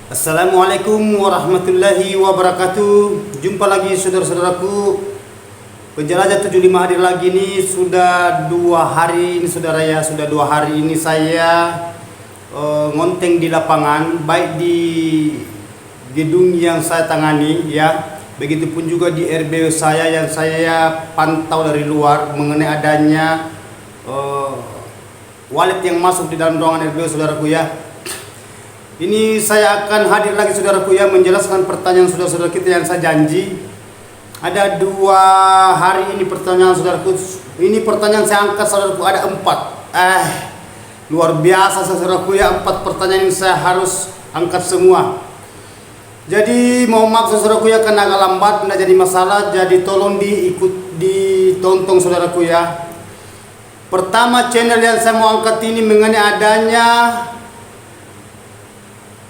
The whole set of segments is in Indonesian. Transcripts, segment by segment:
Assalamualaikum warahmatullahi wabarakatuh. Jumpa lagi saudara-saudaraku. Penjelajah 75 hadir lagi nih. Sudah 2 hari ini saudara ya. Sudah 2 hari ini saya ngonteng di lapangan, baik di gedung yang saya tangani ya. Begitupun juga di RBW saya yang saya pantau dari luar mengenai adanya wallet yang masuk di dalam ruangan RBW saudaraku ya. Ini saya akan hadir lagi saudaraku ya, menjelaskan pertanyaan saudara-saudara kita yang saya janji. Ada 2 hari ini pertanyaan saudaraku. Ini pertanyaan saya angkat saudaraku, ada 4. Luar biasa saudaraku ya, 4 pertanyaan yang saya harus angkat semua. Jadi mohon maaf saudaraku ya karena agak lambat, tidak jadi masalah. Jadi tolong ditonton saudaraku ya. Pertama, channel yang saya mau angkat ini mengenai adanya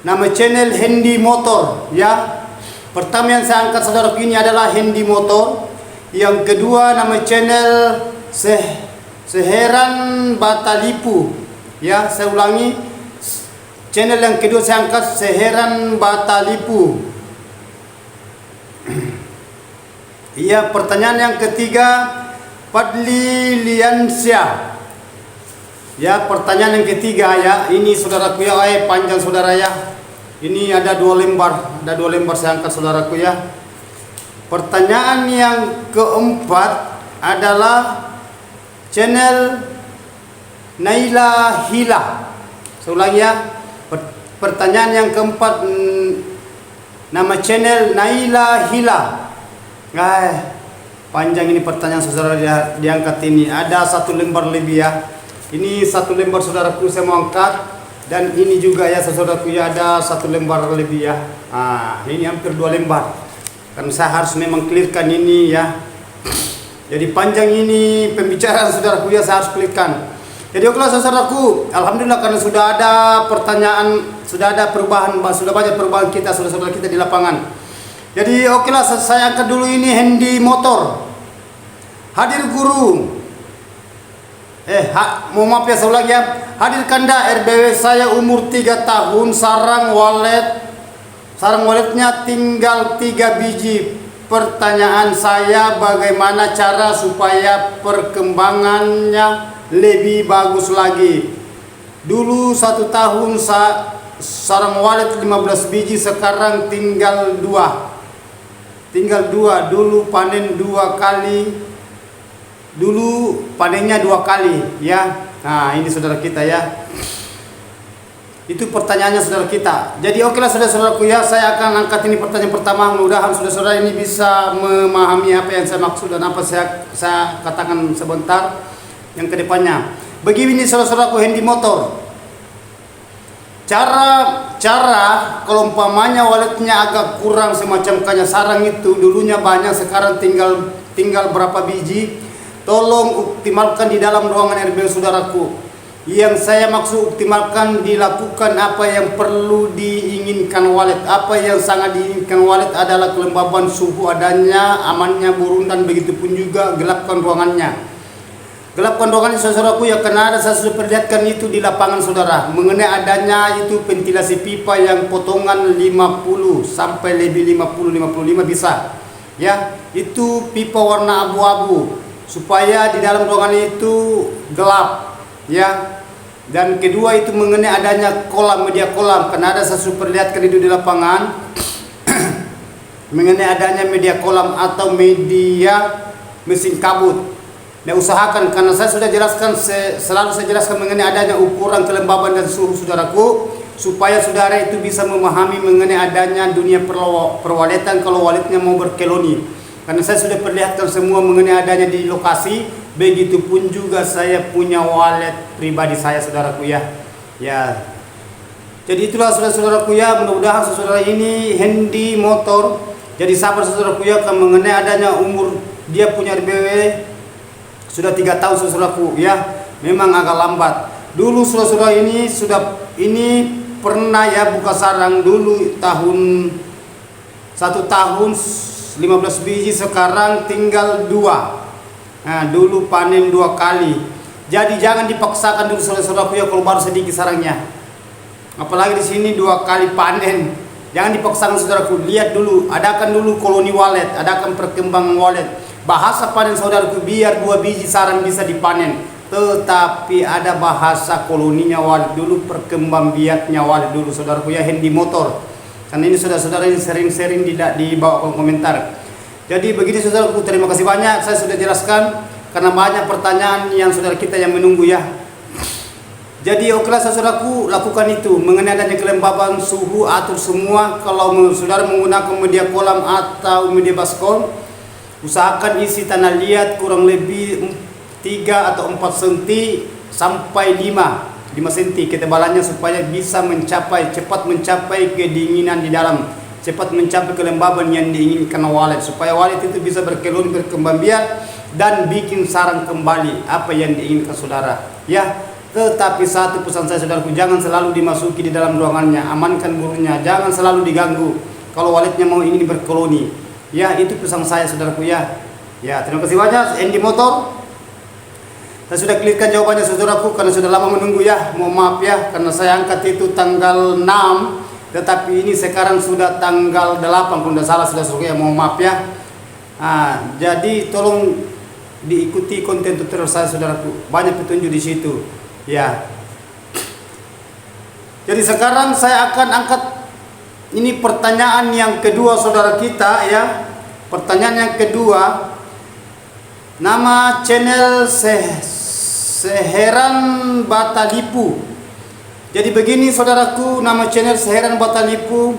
nama channel Handy Motor ya. Pertama yang saya angkat saudaraku ini adalah Handy Motor. Yang kedua nama channel Seheran Batalipu ya. Saya ulangi, channel yang kedua saya angkat Seheran Batalipu. Iya, pertanyaan yang ketiga Fadli Liansyah. Ya, pertanyaan yang ketiga ya. Ini saudaraku ya, panjang saudara ya. Ini ada 2 lembar, saya angkat saudaraku ya. Pertanyaan yang keempat adalah channel Naila Hila. Saya ulangi ya. Pertanyaan yang keempat, nama channel Naila Hila. Panjang ini pertanyaan saudara diangkat ini. Ada 1 lembar lebih ya. Ini 1 lembar saudaraku saya mau angkat. Dan ini juga ya saudaraku ya, ada 1 lembar lebih ya. Ini hampir 2 lembar. Karena saya harus memang clearkan ini ya. Jadi panjang ini pembicaraan saudaraku ya, saya harus clearkan. Jadi okelah saudaraku, alhamdulillah karena sudah ada pertanyaan, sudah ada perubahan, sudah banyak perubahan kita saudara-saudara kita di lapangan. Jadi okelah saya angkat dulu ini Handy Motor. Hadir guru. Mohon maaf ya, saya ulang ya. Hadir kanda RBW saya umur 3 tahun, sarang walletnya tinggal 3 biji. Pertanyaan saya, bagaimana cara supaya perkembangannya lebih bagus lagi? Dulu 1 tahun sarang wallet 15 biji, sekarang tinggal 2. Dulu panen 2 kali. Dulu panennya 2 kali ya. Ini saudara kita ya. Itu pertanyaannya saudara kita. Jadi okelah saudara-saudaraku ya, saya akan angkat ini pertanyaan pertama. Mudah-mudahan saudara-saudara ini bisa memahami apa yang saya maksud dan apa saya katakan sebentar yang kedepannya. Begini saudara-saudaraku, Handy Motor. Cara kalau umpamanya walletnya agak kurang semacam kayak sarang itu, dulunya banyak sekarang tinggal berapa biji. Tolong optimalkan di dalam ruangan RBW saudaraku. Yang saya maksud optimalkan, dilakukan apa yang perlu diinginkan wallet. Apa yang sangat diinginkan wallet adalah kelembaban suhu adanya, amannya burung, dan begitupun juga gelapkan ruangannya. Gelapkan ruangannya saudaraku ya, karena ada saya sudah perlihatkan itu di lapangan saudara. Mengenai adanya itu ventilasi pipa yang potongan 50 sampai lebih 55 bisa. Ya, itu pipa warna abu-abu supaya di dalam ruangan itu gelap ya. Dan kedua itu mengenai adanya media kolam, karena ada saya sudah perlihatkan itu di lapangan. Mengenai adanya media kolam atau media mesin kabut. Usahakan, karena saya sudah jelaskan, selalu saya jelaskan mengenai adanya ukuran kelembaban dan suhu saudaraku, supaya saudara itu bisa memahami mengenai adanya dunia perwaletan kalau walletnya mau berkeloni. Karena saya sudah perlihatkan semua mengenai adanya di lokasi. Begitupun juga saya punya wallet pribadi saya saudaraku ya. Jadi itulah saudara-saudaraku ya, mudah-mudahan saudara ini Handy Motor. Jadi sabar saudaraku ya, mengenai adanya umur dia punya RBW sudah 3 tahun saudaraku ya. Memang agak lambat. Dulu saudara-saudara ini pernah ya buka sarang dulu 1 tahun 15 biji, sekarang tinggal 2. Dulu panen 2 kali. Jadi jangan dipaksakan dulu saudara-saudaraku ya kalau baru sedikit sarangnya. Apalagi di sini 2 kali panen. Jangan dipaksakan saudaraku, lihat dulu, adakan dulu koloni walet, adakan perkembangan walet. Bahasa panen saudaraku, biar 2 biji sarang bisa dipanen. Tetapi ada bahasa koloninya walet dulu, perkembang biaknya walet dulu saudaraku ya, handy motor. Karena ini saudara-saudara ini sering-sering di bawah kolom komentar. Jadi begini saudaraku, terima kasih banyak, saya sudah jelaskan karena banyak pertanyaan yang saudara kita yang menunggu ya. Jadi okelah saudaraku, lakukan itu mengenai adanya kelembaban suhu, atur semua. Kalau saudara menggunakan media kolam atau media baskom, usahakan isi tanah liat kurang lebih 3 atau 4 cm sampai 5 cm ketebalannya, supaya bisa cepat mencapai kedinginan di dalam, cepat mencapai kelembaban yang diinginkan walet, supaya walet itu bisa berkelon, berkembang biak dan bikin sarang kembali apa yang diinginkan saudara ya. Tetapi satu pesan saya saudaraku, jangan selalu dimasuki di dalam ruangannya, amankan burungnya, jangan selalu diganggu kalau waletnya mau ingin berkoloni ya. Itu pesan saya saudaraku ya. Ya, terima kasih banyak Handy Motor. Saya sudah clearkan jawabannya saudaraku karena sudah lama menunggu ya. Mohon maaf ya, karena saya angkat itu tanggal 6, tetapi ini sekarang sudah tanggal 8 kalau tidak salah saudaraku ya. Mohon maaf ya. Jadi tolong diikuti konten tutorial saya saudaraku, banyak petunjuk di situ ya. Jadi sekarang saya akan angkat ini pertanyaan yang kedua saudara kita ya. Pertanyaan yang kedua, nama channel Seheran Batalipu. Jadi begini saudaraku, nama channel Seheran Batalipu.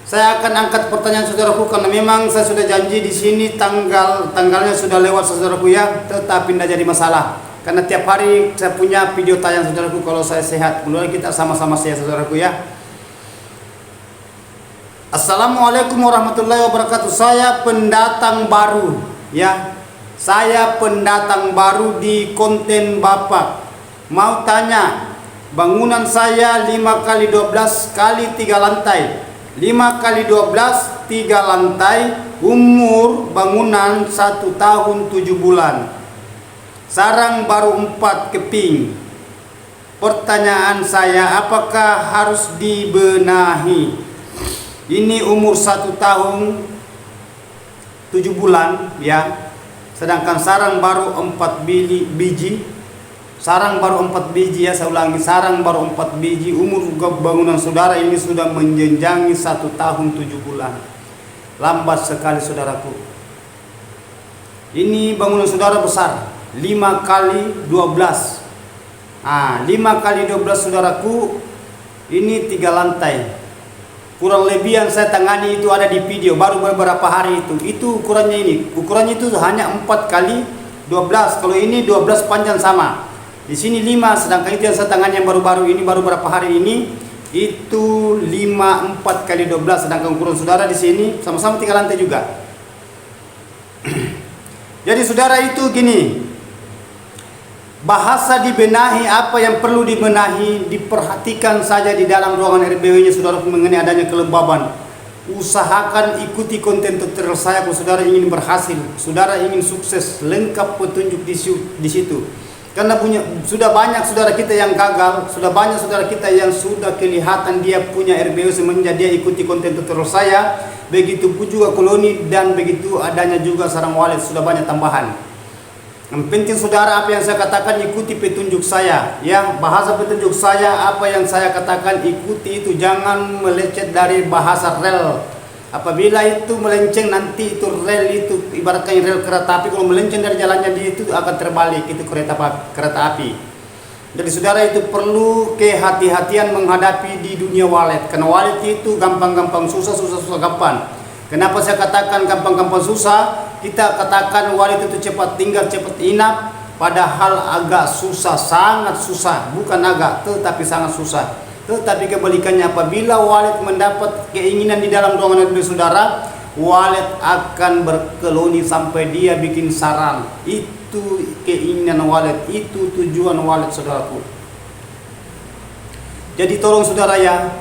Saya akan angkat pertanyaan saudaraku karena memang saya sudah janji di sini tanggalnya sudah lewat saudaraku ya, tetapi tidak jadi masalah. Karena tiap hari saya punya video tayang saudaraku kalau saya sehat. Mudah-mudahan kita sama-sama sehat saudaraku ya. Assalamualaikum warahmatullahi wabarakatuh. Saya pendatang baru ya. Saya pendatang baru di konten Bapak. Mau tanya, bangunan saya 5x12 kali 3 lantai. 5x12 3 lantai, umur bangunan 1 tahun 7 bulan. Sarang baru 4 keping. Pertanyaan saya, apakah harus dibenahi? Ini umur 1 tahun 7 bulan ya. Sedangkan sarang baru 4 biji. Sarang baru 4 biji ya, saya ulangi, sarang baru 4 biji. Umur bangunan saudara ini sudah menjenjangi 1 tahun 7 bulan. Lambat sekali saudaraku. Ini bangunan saudara besar, 5x12. 5x12 saudaraku, ini 3 lantai. Kurang lebih yang saya tangani itu ada di video baru beberapa hari itu ukurannya ini. Ukurannya itu hanya 4x12. Kalau ini 12 panjang sama. Di sini 5, sedangkan itu yang saya tangani yang baru-baru ini, baru beberapa hari ini itu 5 4x12, sedangkan ukuran saudara di sini sama-sama 3 lantai juga. Jadi saudara itu gini. Bahasa dibenahi, apa yang perlu dibenahi, diperhatikan saja di dalam ruangan RBW-nya saudara mengenai adanya kelembaban. Usahakan ikuti konten tutorial saya kalau saudara ingin berhasil, saudara ingin sukses, lengkap petunjuk di situ. Karena sudah banyak saudara kita yang gagal, sudah banyak saudara kita yang sudah kelihatan dia punya RBW semenjak dia ikuti konten tutorial saya. Begitu pun juga koloni dan begitu adanya juga sarang walet, sudah banyak tambahan. Yang penting saudara, apa yang saya katakan ikuti petunjuk saya ya. Bahasa petunjuk saya, apa yang saya katakan ikuti itu, jangan melecet dari bahasa rel. Apabila itu melenceng nanti itu rel itu ibaratkan rel kereta api, kalau melenceng dari jalannya dia itu akan terbalik, itu kereta api. Jadi saudara itu perlu kehati-hatian menghadapi di dunia walet, karena walet itu gampang-gampang susah, susah-susah gampang. Kenapa saya katakan gampang-gampang susah? Kita katakan walet itu cepat tinggal, cepat inap, padahal agak susah, sangat susah. Bukan agak, tetapi sangat susah. Tetapi kebalikannya, apabila walet mendapat keinginan di dalam ruangan RBW saudara, walet akan berkeloni sampai dia bikin sarang. Itu keinginan walet, itu tujuan walet saudaraku. Jadi tolong saudara ya,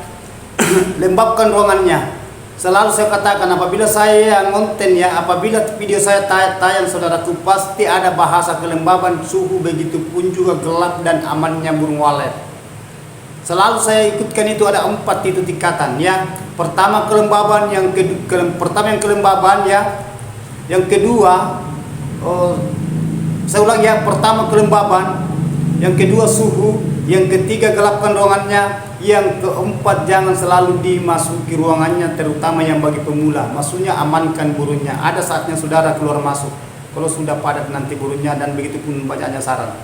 lembabkan ruangannya. Selalu saya katakan, apabila saya ngonten ya, apabila video saya tayang saudaraku, pasti ada bahasa kelembaban suhu, begitu pun juga gelap dan amannya burung walet. Selalu saya ikutkan itu ada 4 itu tingkatan ya. Pertama kelembaban, yang kelembaban ya. Yang kedua saya ulang ya, pertama kelembaban, yang kedua suhu, yang ketiga gelapkan ruangannya, yang keempat jangan selalu dimasuki ruangannya, terutama yang bagi pemula. Maksudnya amankan burungnya. Ada saatnya saudara keluar masuk kalau sudah padat nanti burungnya, dan begitu pun bacanya sarang.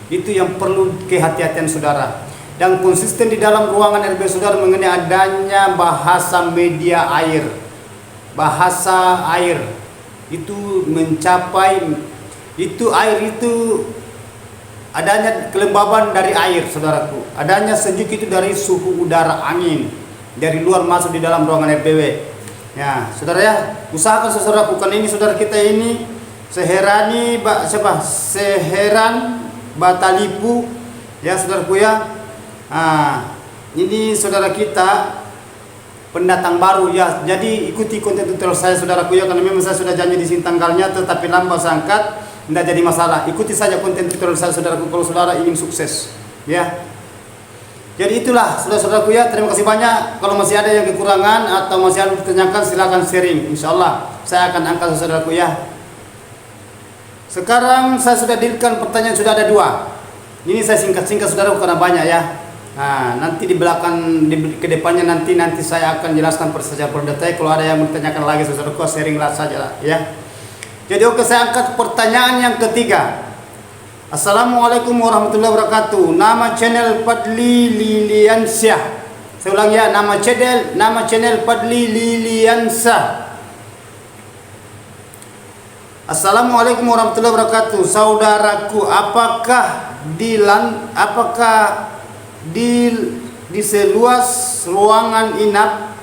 Itu yang perlu kehati-hatian saudara. Dan konsisten di dalam ruangan RB saudara mengenai adanya bahasa media air. Bahasa air itu mencapai, itu air itu adanya kelembaban dari air saudaraku. Adanya sejuk itu dari suhu udara angin dari luar masuk di dalam ruangan RBW. Ya, saudara ya, usahakan saudaraku, kan ini saudara kita ini Seheran Batalipu ya saudaraku ya. Ini saudara kita pendatang baru ya. Jadi ikuti konten tutorial saya saudaraku ya, karena memang saya sudah janji di sini tanggalnya, tetapi lambat sangkat, tidak jadi masalah. Ikuti saja konten tutorial saya saudaraku kalau saudara ingin sukses ya. Jadi itulah saudara-saudaraku ya, terima kasih banyak. Kalau masih ada yang kekurangan atau masih ada yang ditanyakan, silakan sharing. Insyaallah saya akan angkat saudaraku ya. Sekarang saya sudah dirikan pertanyaan, sudah ada 2. Ini saya singkat-singkat saudaraku karena banyak ya. Nah, nanti di belakang ke depannya nanti saya akan jelaskan secara berdetail. Kalau ada yang bertanyakan lagi saudaraku, sharinglah saja ya. Jadi oke, saya angkat pertanyaan yang ketiga. Assalamualaikum warahmatullahi wabarakatuh. Nama channel Fadli Liliansyah. Saya ulang ya, nama channel Fadli Liliansyah. Assalamualaikum warahmatullahi wabarakatuh. Saudaraku, apakah di seluas ruangan inap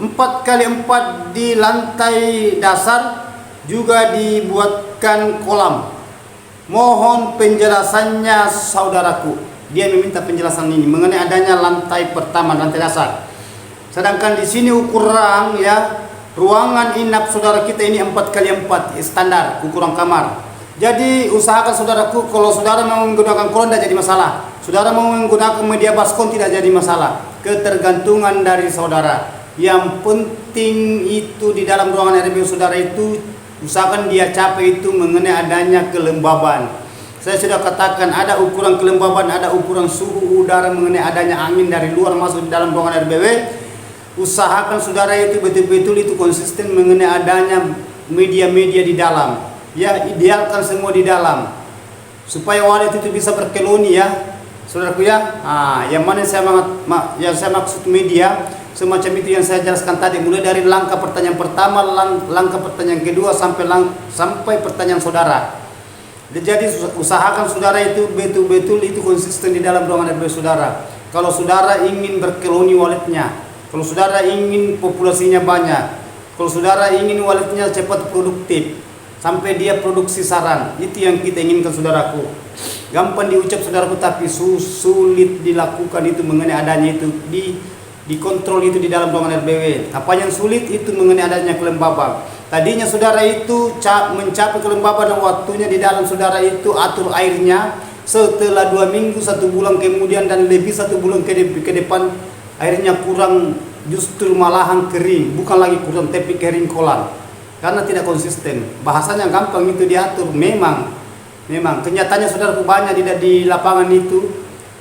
4x4 di lantai dasar juga dibuatkan kolam? Mohon penjelasannya saudaraku. Dia meminta penjelasan ini mengenai adanya lantai pertama, lantai dasar. Sedangkan di sini ukuran ya, ruangan inap saudara kita ini 4x4 standar ukuran kamar. Jadi usahakan saudaraku, kalau saudara mau menggunakan kolam tidak jadi masalah. Saudara mau menggunakan media baskom tidak jadi masalah. Ketergantungan dari saudara. Yang penting itu di dalam ruangan RBU saudara itu usahakan dia capai itu mengenai adanya kelembaban. Saya sudah katakan ada ukuran kelembaban, ada ukuran suhu udara mengenai adanya angin dari luar masuk di dalam ruangan RBW. Usahakan saudara itu betul-betul itu konsisten mengenai adanya media-media di dalam. Ya, idealkan semua di dalam supaya walet itu bisa berkeloni ya saudaraku ya. Yang mana yang saya maksud media semacam itu yang saya jelaskan tadi, mulai dari langkah pertanyaan pertama, langkah pertanyaan kedua sampai pertanyaan saudara. Jadi usahakan saudara itu betul-betul itu konsisten di dalam ruangan RB saudara. Kalau saudara ingin berkeloni waletnya, kalau saudara ingin populasinya banyak, kalau saudara ingin waletnya cepat produktif sampai dia produksi sarang, itu yang kita inginkan saudaraku. Gampang diucap saudaraku, tapi sulit dilakukan itu mengenai adanya itu dikontrol itu di dalam ruangan RBW. Apa yang sulit itu mengenai adanya kelembaban. Tadinya saudara itu mencapai kelembaban dan waktunya di dalam saudara itu atur airnya setelah 2 minggu, 1 bulan kemudian dan lebih 1 bulan ke depan airnya kurang, justru malahan kering, bukan lagi kurang tapi kering kolam. Karena tidak konsisten. Bahasanya gampang itu diatur, memang kenyataannya saudaraku banyak di lapangan itu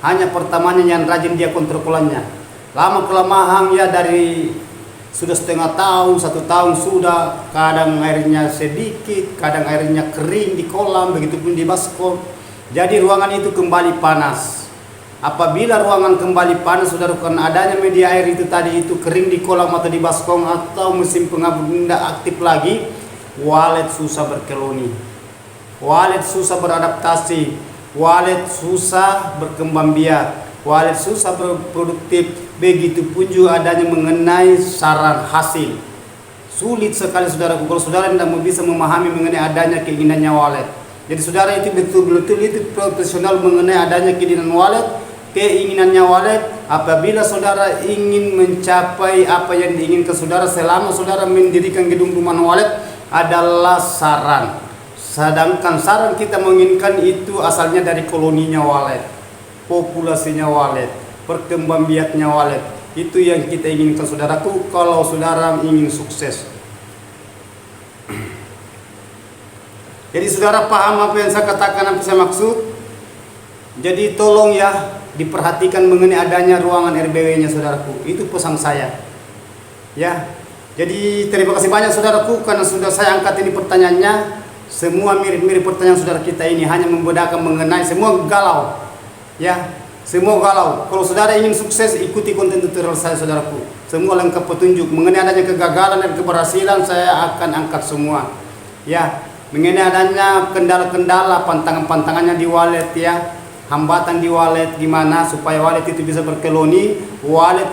hanya pertamanya yang rajin dia kontrol kolamnya. Lama kelamaan ya, dari sudah setengah tahun, 1 tahun sudah, kadang airnya sedikit, kadang airnya kering di kolam, begitupun di baskom. Jadi ruangan itu kembali panas. Apabila ruangan kembali panas saudara, karena adanya media air itu tadi itu kering di kolam atau di baskom atau mesin pengabut tidak aktif lagi, walet susah berkeloni, walet susah beradaptasi, walet susah berkembang biak, walet susah berproduktif. Begitupun juga adanya mengenai sarang hasil. Sulit sekali saudaraku kalau saudara tidak bisa memahami mengenai adanya keinginannya walet. Jadi saudara itu betul-betul itu profesional mengenai adanya keinginannya walet. Apabila saudara ingin mencapai apa yang diinginkan saudara selama saudara mendirikan gedung rumah walet adalah sarang. Sedangkan sarang kita menginginkan itu asalnya dari koloninya walet, populasinya walet. perkembangbiaknya walet. Itu yang kita inginkan saudaraku kalau saudara ingin sukses. Jadi saudara paham apa yang saya katakan, apa saya maksud? Jadi tolong ya diperhatikan mengenai adanya ruangan RBW-nya saudaraku. Itu pesan saya. Ya. Jadi terima kasih banyak saudaraku karena sudah saya angkat ini pertanyaannya. Semua mirip-mirip pertanyaan saudara kita ini, hanya membedakan mengenai semua galau. Ya. Semua galau. Kalau saudara ingin sukses, ikuti konten tutorial saya saudaraku. Semua lengkap petunjuk mengenai adanya kegagalan dan keberhasilan, saya akan angkat semua. Ya. Mengenai adanya kendala-kendala, pantangan-pantangannya di wallet ya, hambatan di wallet, gimana supaya wallet itu bisa berkeloni, wallet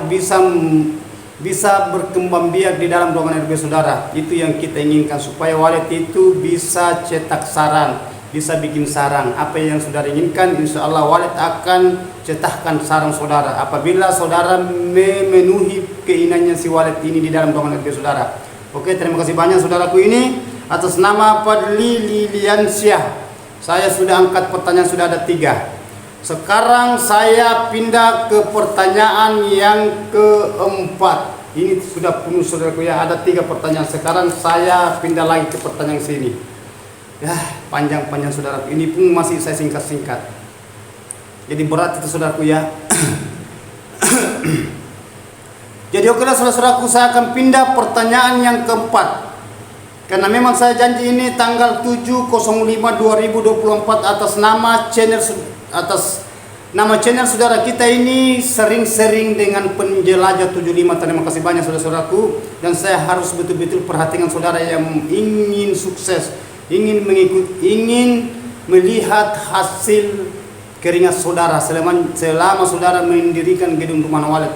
bisa berkembang biak di dalam ruangan RB saudara. Itu yang kita inginkan, supaya wallet itu bisa cetak sarang, bisa bikin sarang. Apa yang saudara inginkan, insya Allah wallet akan cetakkan sarang saudara apabila saudara memenuhi keinginannya si wallet ini di dalam ruangan RB saudara. Oke, terima kasih banyak saudaraku ini. Atas nama Fadli Liliansyah, saya sudah angkat pertanyaan, sudah ada 3. Sekarang saya pindah ke pertanyaan yang keempat. Ini sudah penuh saudaraku ya, ada 3 pertanyaan. Sekarang saya pindah lagi ke pertanyaan sini. Ya, panjang-panjang saudaraku. Ini pun masih saya singkat-singkat. Jadi berat itu saudaraku ya. Jadi okelah saudaraku, saya akan pindah pertanyaan yang keempat. Karena memang saya janji ini tanggal 7/05/2024 atas nama channel saudara kita ini sering-sering dengan penjelajah 75. Terima kasih banyak saudara-saudaraku, dan saya harus betul-betul perhatikan saudara yang ingin sukses, ingin melihat hasil keringat saudara selama saudara mendirikan gedung rumah wallet,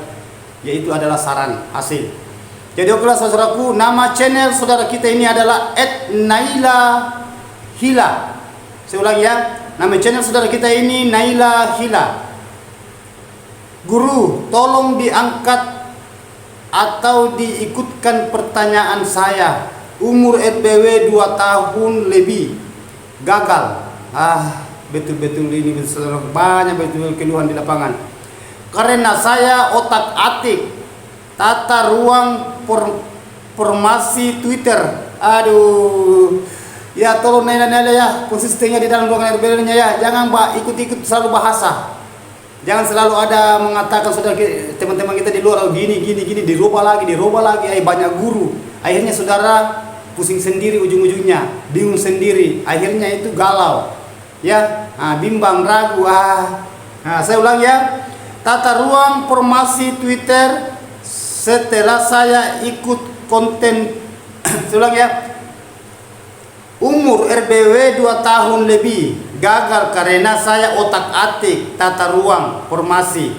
yaitu adalah saran hasil. Jadi okelah saudaraku, nama channel saudara kita ini adalah @Naila Hila. Saya ulangi ya, nama channel saudara kita ini Naila Hila. Guru, tolong diangkat atau diikutkan pertanyaan saya. Umur RBW 2 tahun lebih. Gagal. Betul-betul ini banyak betul keluhan di lapangan. Karena saya otak-atik tata ruang formasi Twitter. Aduh. Ya tolong Naila ya, konsistennya di dalam ruangan RBW-nya ya. Jangan ikut-ikut selalu bahasa. Jangan selalu ada mengatakan saudara teman-teman kita di luar gini dirubah lagi, banyak guru. Akhirnya saudara pusing sendiri, ujung-ujungnya bingung sendiri. Akhirnya itu galau. Ya, bimbang, ragu. Saya ulang ya. Tata ruang formasi Twitter setelah saya ikut konten. Saya ulang ya. Umur RBW 2 tahun lebih. Gagal karena saya otak-atik tata ruang formasi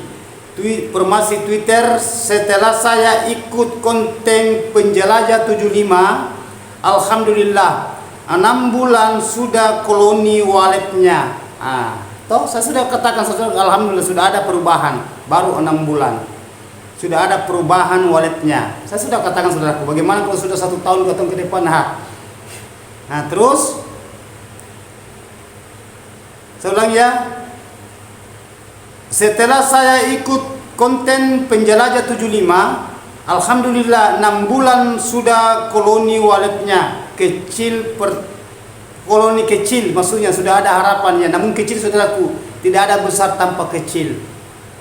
Twitter setelah saya ikut konten penjelajah 75. Alhamdulillah 6 bulan sudah koloni walletnya. Saya sudah katakan alhamdulillah sudah ada perubahan, baru 6 bulan sudah ada perubahan walletnya. Saya sudah katakan saudaraku, bagaimana kalau sudah 1 tahun 2 tahun ke depan? Terus saya ulang ya. Setelah saya ikut konten penjelajah 75, alhamdulillah 6 bulan sudah koloni walletnya koloni kecil, maksudnya sudah ada harapannya. Namun kecil saudaraku, tidak ada besar tanpa kecil.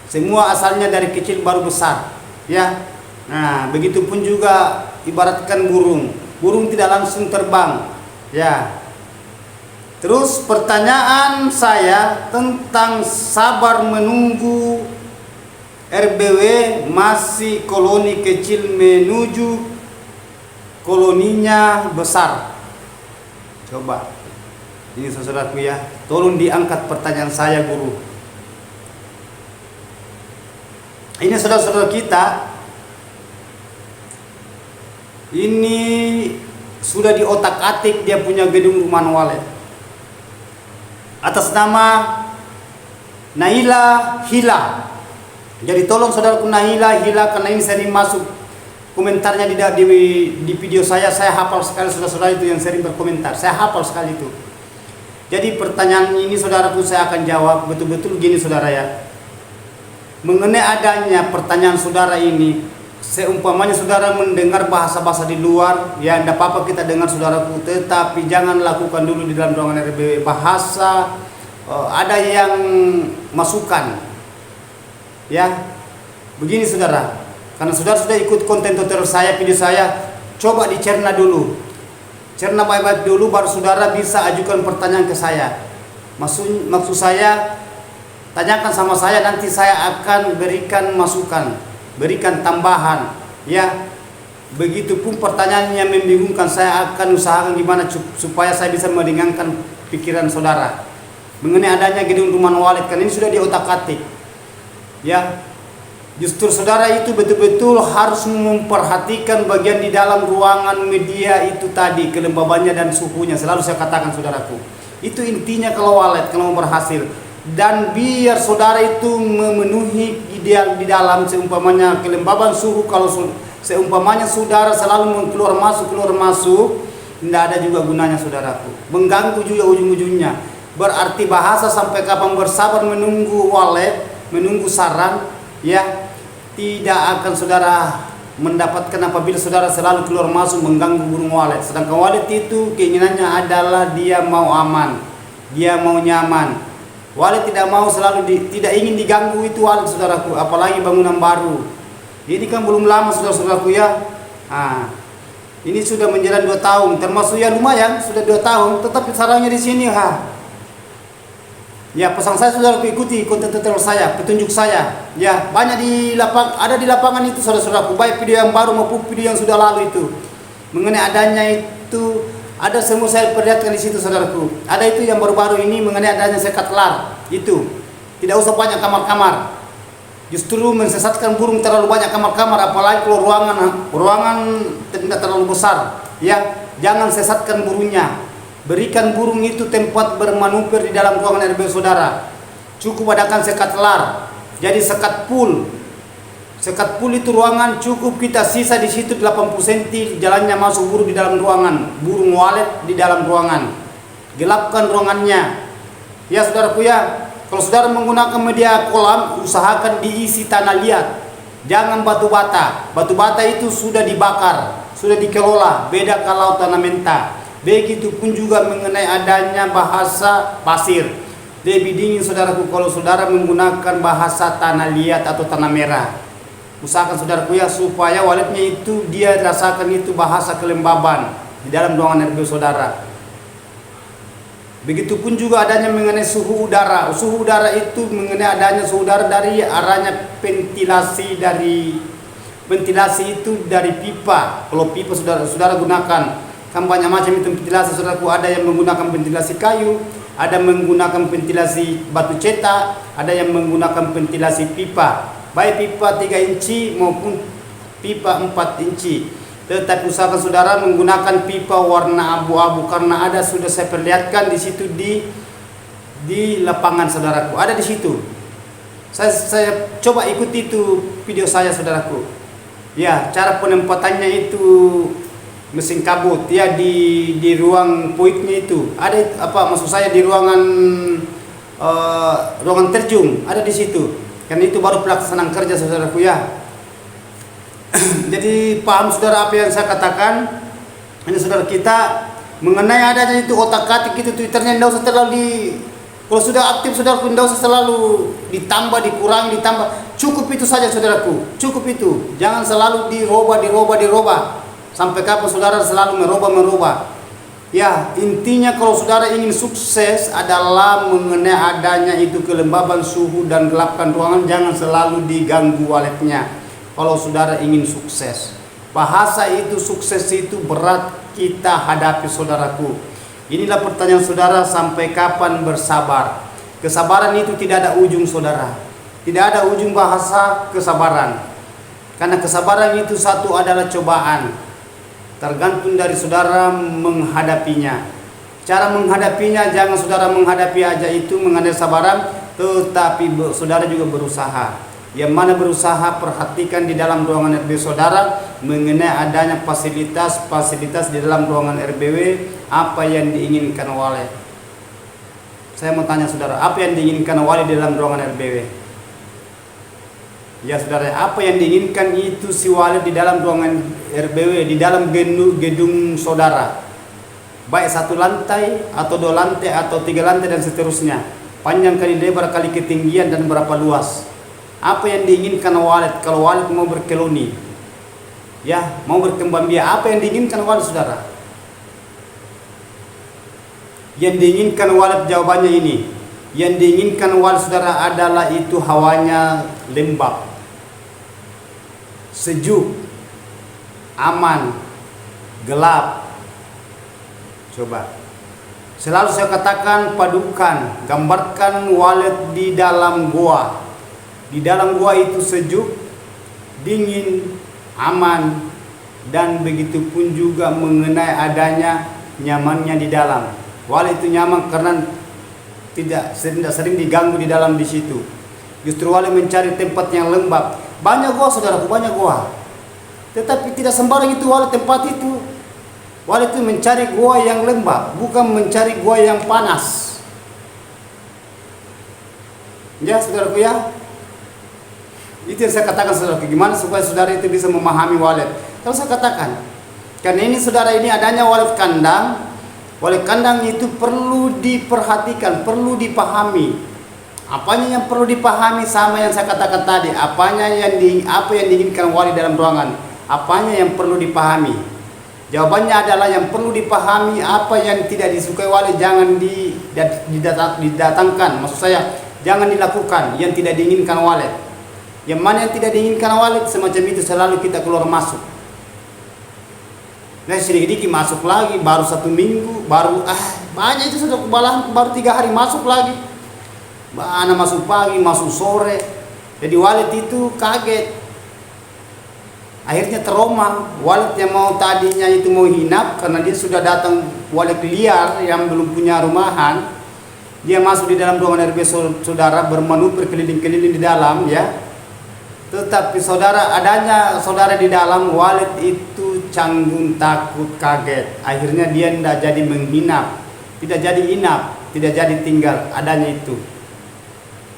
Semua asalnya dari kecil baru besar, ya. Nah, begitupun juga ibaratkan burung tidak langsung terbang, ya. Terus pertanyaan saya tentang sabar menunggu RBW masih koloni kecil menuju koloninya besar. Coba ini saudaraku ya, tolong diangkat pertanyaan saya guru. Ini saudara-saudara kita ini sudah di otak-atik dia punya gedung rumah wallet atas nama Naila Hila. Jadi tolong saudaraku Naila Hila, karena ini sering masuk komentarnya di video saya hafal sekali saudara-saudara itu yang sering berkomentar. Saya hafal sekali itu. Jadi pertanyaan ini saudaraku saya akan jawab betul-betul gini saudara ya. mengenai adanya pertanyaan saudara ini, seumpamanya saudara mendengar bahasa-bahasa di luar, ya tidak apa-apa kita dengar saudaraku, tetapi jangan lakukan dulu di dalam ruangan RBW. Bahasa ada yang masukan, ya begini saudara, karena saudara sudah ikut konten tutorial saya, video saya, coba dicerna dulu, cerna baik-baik dulu, baru saudara bisa ajukan pertanyaan ke saya. Maksud saya, tanyakan sama saya, nanti saya akan berikan masukan, berikan tambahan, ya. Begitupun pertanyaan yang membingungkan, saya akan usahakan gimana supaya saya bisa meringankan pikiran saudara mengenai adanya gedung rumah wallet. Kan ini sudah di otak-atik, ya. Justru saudara itu betul-betul harus memperhatikan bagian di dalam ruangan media itu tadi, kelembabannya dan suhunya. Selalu saya katakan saudaraku, itu intinya kalau wallet, kalau mau berhasil. Dan biar saudara itu memenuhi ideal di dalam, seumpamanya kelembaban suhu, kalau seumpamanya saudara selalu keluar masuk, tidak ada juga gunanya saudaraku, mengganggu juga ujung-ujungnya. Berarti bahasa sampai kapan bersabar menunggu wallet, menunggu saran, ya tidak akan saudara mendapatkan apabila saudara selalu keluar masuk mengganggu burung wallet. Sedangkan wallet itu keinginannya adalah dia mau aman, dia mau nyaman. Wallet tidak mau tidak ingin diganggu itu wallet saudaraku, apalagi bangunan baru. Ini kan belum lama saudara-saudaraku, ya. Ini sudah menjalan 2 tahun, termasuk ya lumayan sudah 2 tahun, tetapi sarangnya di sini, Ya, pesan saya saudaraku, ikuti konten tutorial saya, petunjuk saya. Ya, banyak ada di lapangan itu saudara-saudaraku, baik video yang baru maupun video yang sudah lalu itu. Mengenai adanya itu, ada semua saya perlihatkan di situ saudaraku. Ada itu yang baru-baru ini mengenai adanya sekat lar. Itu tidak usah banyak kamar-kamar. Justru mensesatkan burung terlalu banyak kamar-kamar, apalagi kalau ruangan tidak terlalu besar. Ya, jangan sesatkan burungnya. Berikan burung itu tempat bermanuver di dalam ruangan RBW saudara. Cukup adakan sekat lar. Jadi sekat pool. Sekat pool itu ruangan cukup kita sisa di situ 80 cm jalannya masuk burung di dalam ruangan, burung wallet di dalam ruangan. Gelapkan ruangannya. Ya saudaraku, ya, kalau saudara menggunakan media kolam, usahakan diisi tanah liat. Jangan batu bata. Batu bata itu sudah dibakar, sudah dikelola. Beda kalau tanah mentah. Begitupun juga mengenai adanya bahasa pasir. Lebih dingin saudaraku kalau saudara menggunakan bahasa tanah liat atau tanah merah. Usahakan saudaraku, ya, supaya walletnya itu dia rasakan itu bahasa kelembaban di dalam ruangan RBW saudara. Begitupun juga adanya mengenai suhu udara. Suhu udara itu mengenai adanya suhu udara dari arahnya ventilasi itu dari pipa. Kalau pipa saudara gunakan, kan banyak macam itu ventilasi saudaraku. Ada yang menggunakan ventilasi kayu, ada menggunakan ventilasi batu cetak, ada yang menggunakan ventilasi pipa, baik pipa 3 inci maupun pipa 4 inci. Tetapi usahakan saudara menggunakan pipa warna abu-abu, karena ada sudah saya perlihatkan di situ di lapangan saudaraku, ada di situ. Saya coba ikuti itu video saya saudaraku. Ya, cara penempatannya itu mesin kabut, ya, di ruang poiknya itu ada maksud saya di ruangan terjun ada di situ. Kan itu baru pelaksanaan kerja saudaraku, ya. Jadi paham saudara apa yang saya katakan? Ini saudara kita mengenai adanya itu otak-atik itu Twitternya tidak usah terlalu kalau sudah aktif saudaraku, tidak usah selalu ditambah, dikurangi, ditambah. Cukup itu saja saudaraku, cukup itu. Jangan selalu dirubah. Sampai kapan saudara selalu merubah? Ya, intinya kalau saudara ingin sukses adalah mengenai adanya itu kelembaban suhu dan gelapkan ruangan, jangan selalu diganggu walletnya. Kalau saudara ingin sukses, bahasa itu sukses itu berat kita hadapi saudaraku. Inilah pertanyaan saudara, sampai kapan bersabar? Kesabaran itu tidak ada ujung saudara. Tidak ada ujung bahasa kesabaran. Karena kesabaran itu satu adalah cobaan. Tergantung dari saudara menghadapinya. Cara menghadapinya, jangan saudara menghadapi aja itu mengenai kesabaran, tetapi saudara juga berusaha. Yang mana berusaha, perhatikan di dalam ruangan RBW saudara mengenai adanya fasilitas di dalam ruangan RBW, apa yang diinginkan wallet. Saya mau tanya saudara, apa yang diinginkan wallet di dalam ruangan RBW? Ya saudara, apa yang diinginkan itu si walet di dalam ruangan RBW, di dalam gedung saudara, baik 1 lantai atau 2 lantai atau 3 lantai dan seterusnya, panjang kali lebar kali ketinggian dan berapa luas. Apa yang diinginkan walet kalau walet mau berkeloni, ya mau berkembang biak? Apa yang diinginkan walet saudara? Yang diinginkan walet jawabannya ini, yang diinginkan walet saudara adalah itu hawanya lembab, sejuk, aman, gelap. Coba selalu saya katakan, padukan, gambarkan walet di dalam gua. Di dalam gua itu sejuk, dingin, aman, dan begitu pun juga mengenai adanya nyamannya di dalam. Walet itu nyaman karena tidak sering diganggu di dalam di situ. Justru walet mencari tempat yang lembab. Banyak gua saudaraku, banyak gua. Tetapi tidak sembarang itu walet tempat itu. Walet itu mencari gua yang lembab, bukan mencari gua yang panas. Ya saudaraku ya. Itu yang saya katakan saudaraku, gimana supaya saudara itu bisa memahami walet. Kalau saya katakan, karena ini saudara, ini adanya walet kandang. Walet kandang itu perlu diperhatikan, perlu dipahami. Apanya yang perlu dipahami sama yang saya katakan tadi. Apa yang diinginkan walet dalam ruangan. Apanya yang perlu dipahami. Jawabannya adalah yang perlu dipahami. Apa yang tidak disukai walet jangan didatangkan. Maksud saya, jangan dilakukan yang tidak diinginkan walet. Yang mana yang tidak diinginkan walet, semacam itu selalu kita keluar masuk. Nah sedikit masuk lagi, baru 1 minggu, baru banyak itu sudah kebalahan, baru 3 hari masuk lagi. Mana masuk pagi, masuk sore. Jadi walet itu kaget. Akhirnya trauma. Walet yang mau tadinya itu mau hinap karena dia sudah datang walet liar yang belum punya rumahan. Dia masuk di dalam ruangan RB saudara, bermanuver keliling-keliling di dalam ya. Tetapi saudara, adanya saudara di dalam, walet itu canggung, takut, kaget. Akhirnya dia tidak jadi menginap, tidak jadi inap, tidak jadi tinggal, adanya itu.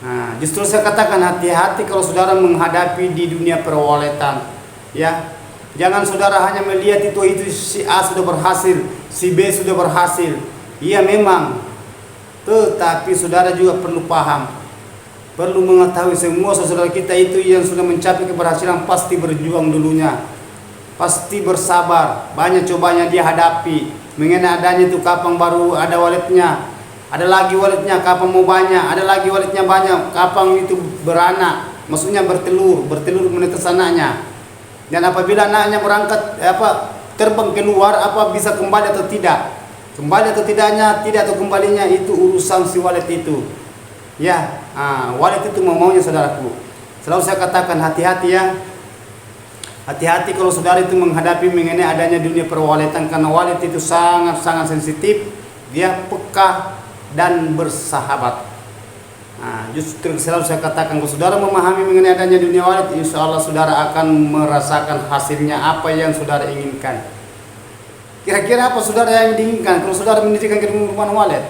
Nah, justru saya katakan hati-hati kalau saudara menghadapi di dunia perwaletan. Ya, jangan saudara hanya melihat itu si A sudah berhasil, si B sudah berhasil. Iya memang, tetapi saudara juga perlu paham. Perlu mengetahui semua saudara kita itu yang sudah mencapai keberhasilan pasti berjuang dulunya, pasti bersabar, banyak cobanya dia hadapi. Mengenai adanya itu kapan baru ada waletnya, ada lagi waletnya kapan mau banyak, ada lagi waletnya banyak kapan itu beranak, maksudnya bertelur menetas anaknya. Dan apabila anaknya berangkat terbang keluar, apa bisa kembali atau tidak, kembali atau tidaknya, tidak atau kembalinya itu urusan si walet itu. Ya, walet itu maunya saudaraku. Selalu saya katakan hati-hati ya. Hati-hati kalau saudara itu menghadapi mengenai adanya dunia perwaletan, karena walet itu sangat-sangat sensitif, dia peka dan bersahabat. Justru selalu saya katakan kalau saudara memahami mengenai adanya dunia walet, insya Allah saudara akan merasakan hasilnya apa yang saudara inginkan. Kira-kira apa saudara yang diinginkan kalau saudara mendirikan rumah walet?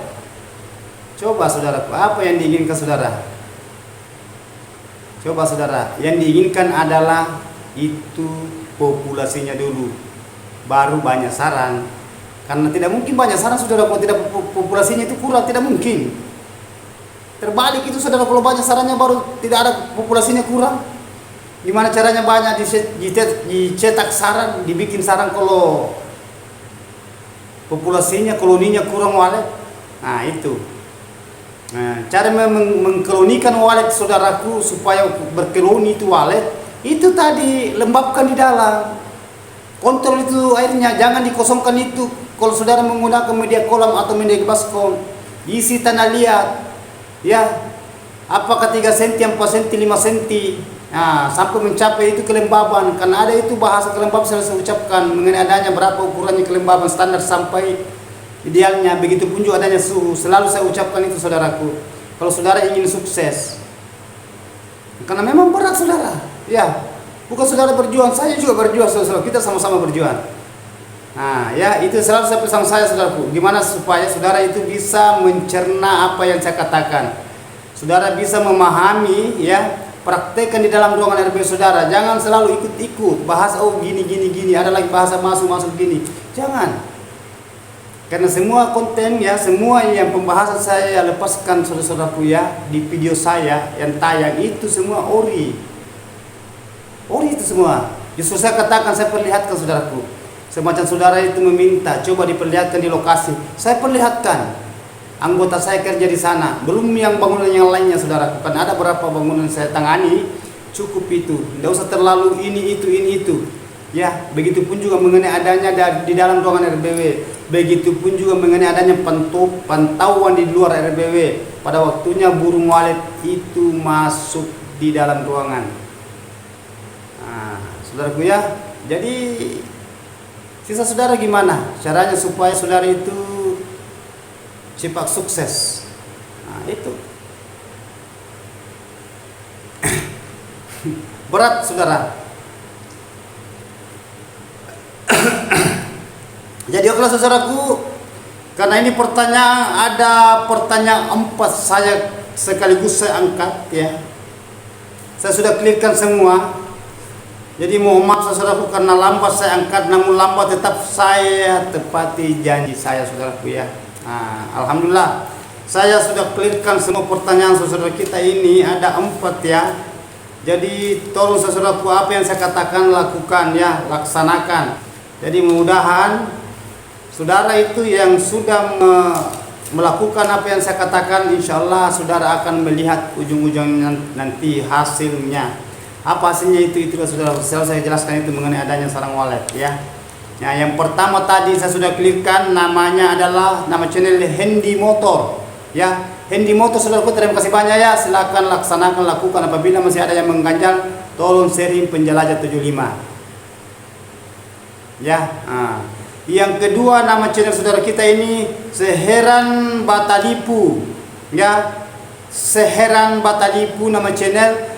Coba saudaraku, apa yang diinginkan saudara? Coba saudara, yang diinginkan adalah itu populasinya dulu, baru banyak sarang. Karena tidak mungkin banyak sarang saudara kalau tidak populasinya itu kurang, tidak mungkin. Terbalik itu saudara, kalau banyak sarangnya baru tidak ada populasinya kurang. Gimana caranya banyak dicetak sarang, dibikin sarang kalau populasinya, koloninya kurang walet? Nah itu. Nah, cara mengkolonikan walet saudaraku supaya berkeloni itu walet, itu tadi lembabkan di dalam, kontrol itu airnya, jangan dikosongkan itu. Kalau saudara menggunakan media kolam atau media baskom, isi tanah liat, ya, apakah 3 cm, 4 cm, 5 cm, nah, sampai mencapai itu kelembaban. Karena ada itu bahasa kelembaban saya ucapkan mengenai adanya berapa ukurannya kelembaban standar sampai idealnya, begitu pun juga adanya suhu. Selalu saya ucapkan itu saudaraku, kalau saudara ingin sukses, karena memang berat saudara, ya, bukan saudara berjuang, saya juga berjuang saudara, kita sama-sama berjuang. Nah ya, itu selalu saya pesan saya saudaraku, gimana supaya saudara itu bisa mencerna apa yang saya katakan, saudara bisa memahami ya praktekkan di dalam ruangan RB saudara. Jangan selalu ikut-ikut bahasa gini, ada lagi bahasa masuk gini. Jangan. Karena semua konten ya, semua yang pembahasan saya lepaskan saudara-saudaraku ya di video saya yang tayang itu semua ori itu semua. Justru saya katakan, saya perlihatkan saudaraku. Semacam saudara itu meminta, coba diperlihatkan di lokasi. Saya perlihatkan. Anggota saya kerja di sana. Belum yang bangunan yang lainnya saudaraku. Kan ada berapa bangunan saya tangani, cukup itu. Tidak usah terlalu ini itu. Ya, begitupun juga mengenai adanya di dalam ruangan RBW. Begitupun juga mengenai adanya pantauan di luar RBW. Pada waktunya burung walet itu masuk di dalam ruangan. Nah, saudaraku ya. Jadi sisa saudara gimana caranya supaya saudara itu cepat sukses? Nah, itu berat saudara. Jadi okelah saudaraku, karena ini pertanyaan, ada pertanyaan 4 saya sekaligus saya angkat ya. Saya sudah clearkan semua. Jadi mohon maaf saudaraku karena lambat saya angkat, namun lambat tetap saya tepati janji saya saudaraku ya. Nah, alhamdulillah saya sudah clearkan semua pertanyaan saudara kita ini, ada 4 ya. Jadi tolong saudaraku, apa yang saya katakan lakukan ya, laksanakan. Jadi mudah-mudahan saudara itu yang sudah melakukan apa yang saya katakan, insya Allah saudara akan melihat ujung-ujungnya nanti hasilnya. Apa hasilnya itu saudara. Saya jelaskan itu mengenai adanya sarang walet ya. Nah, yang pertama tadi saya sudah clearkan, namanya adalah nama channel Handy Motor ya. Handy Motor saudaraku, terima kasih banyak ya. Silakan laksanakan, lakukan. Apabila masih ada yang mengganjal, tolong sharing Penjelajah 75 ya. Nah, yang kedua nama channel saudara kita ini Seheran Batalipu ya. Seheran Batalipu nama channel.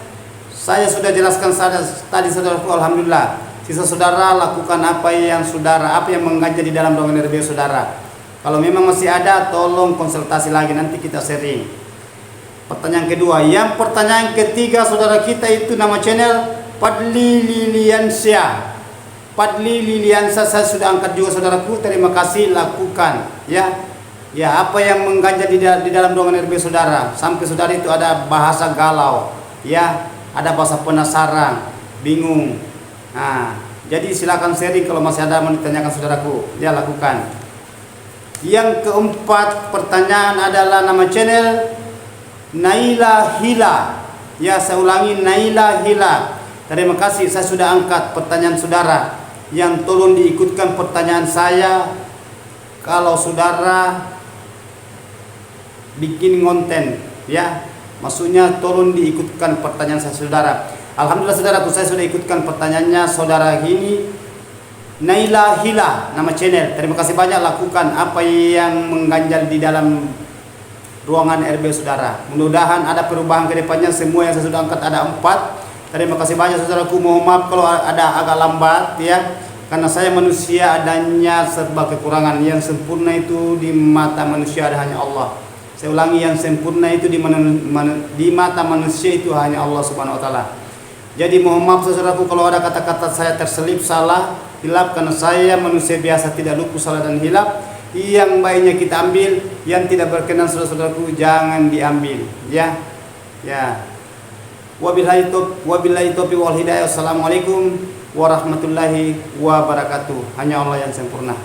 Saya sudah jelaskan tadi saudaraku, alhamdulillah. Sisa saudara lakukan apa yang mengganjal di dalam ruangan RBW saudara. Kalau memang masih ada, tolong konsultasi lagi, nanti kita sharing. Pertanyaan kedua. Yang pertanyaan ketiga saudara kita itu nama channel Padli Liliansyah. Padli Liliansyah saya sudah angkat juga saudaraku. Terima kasih, lakukan ya. Ya, apa yang mengganjal di dalam ruangan RBW saudara, sampai saudara itu ada bahasa galau ya, ada bahasa penasaran, bingung. Nah, jadi silakan sharing kalau masih ada yang ditanyakan saudaraku, ya lakukan. Yang keempat pertanyaan adalah nama channel Naila Hila. Ya, saya ulangi, Naila Hila. Terima kasih, saya sudah angkat pertanyaan saudara. Yang tolong diikutkan pertanyaan saya kalau saudara bikin konten ya. Maksudnya tolong diikutkan pertanyaan saya saudara. Alhamdulillah saudaraku, saya sudah ikutkan pertanyaannya saudara ini Naila Hila nama channel. Terima kasih banyak, lakukan apa yang mengganjal di dalam ruangan RBW saudara. Mudah-mudahan ada perubahan ke depannya. Semua yang saya sudah angkat ada 4. Terima kasih banyak saudaraku. Mohon maaf kalau ada agak lambat ya, karena saya manusia, adanya serba kekurangan. Yang sempurna itu di mata manusia ada hanya Allah. Saya ulangi, yang sempurna itu di mata manusia itu hanya Allah Subhanahu wa taala. Jadi mohon maaf saudaraku kalau ada kata-kata saya terselip salah, hilap, karena saya manusia biasa, tidak luput salah dan hilap. Yang baiknya kita ambil, yang tidak berkenan saudara-saudaraku jangan diambil ya. Ya. Wabillahi taufiq wal hidayah. Wassalamualaikum warahmatullahi wabarakatuh. Hanya Allah yang sempurna.